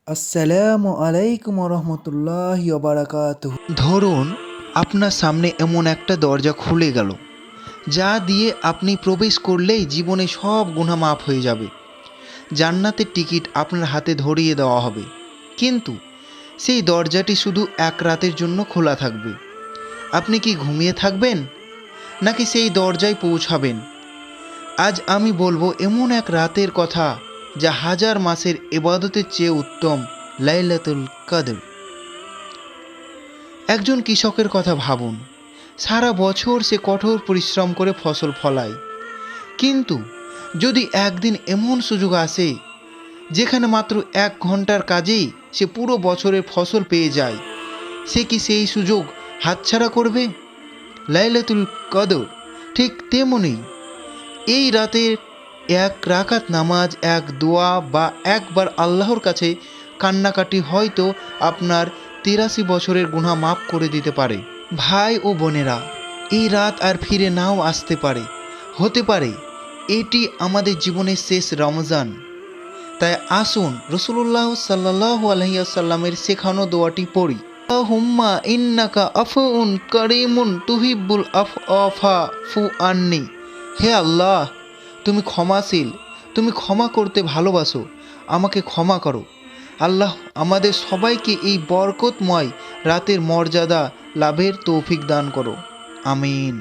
আসসালামু আলাইকুম রহমতুল্লাহি বারাকাতুহু। ধরুন আপনার সামনে এমন একটা দরজা খুলে গেল, যা দিয়ে আপনি প্রবেশ করলেই জীবনে সব গুনাহ মাফ হয়ে যাবে। জান্নাতের টিকিট আপনার হাতে ধরিয়ে দেওয়া হবে, কিন্তু সেই দরজাটি শুধু এক রাতের জন্য খোলা থাকবে। আপনি কি ঘুমিয়ে থাকবেন, নাকি সেই দরজায় পৌঁছাবেন? আজ আমি বলবো এমন এক রাতের কথা, যা হাজার মাসের ইবাদতের চেয়ে উত্তম, লাইলাতুল কদর। একজন কৃষকের কথা ভাবুন। সারা বছর সে কঠোর পরিশ্রম করে ফসল ফলায়, কিন্তু যদি একদিন এমন সুযোগ আসে যেখানে মাত্র 1 ঘন্টার কাজেই সে পুরো বছরের ফসল পেয়ে যায়, সে কি সেই সুযোগ হাতছাড়া করবে? লাইলাতুল কদর ঠিক তেমনি। এই রাতের এক রাকাত নামাজ, এক দোয়া বা একবার আল্লাহর কাছে কান্নাকাটি হয়তো আপনার 83 বছরের গুনাহ মাফ করে দিতে পারে। ভাই ও বোনেরা, এই রাত আর ফিরে নাও আসতে পারে। হতে পারে এটি আমাদের জীবনের শেষ রমজান। তাই আসুন রাসূলুল্লাহ সাল্লাল্লাহু আলাইহি ওয়াসাল্লামের শেখানো দোয়াটি পড়ি। আল্লাহুম্মা ইন্নাকা আফুউন কারীমুন তুহিব্বুল আফওয়া ফু আন্নি। হে আল্লাহ, তুমি ক্ষমাশীল, তুমি ক্ষমা করতে ভালোবাসো, আমাকে ক্ষমা করো। আল্লাহ আমাদের সবাইকে এই বরকতময় রাতের মর্যাদা লাভের তৌফিক দান করো। আমিন।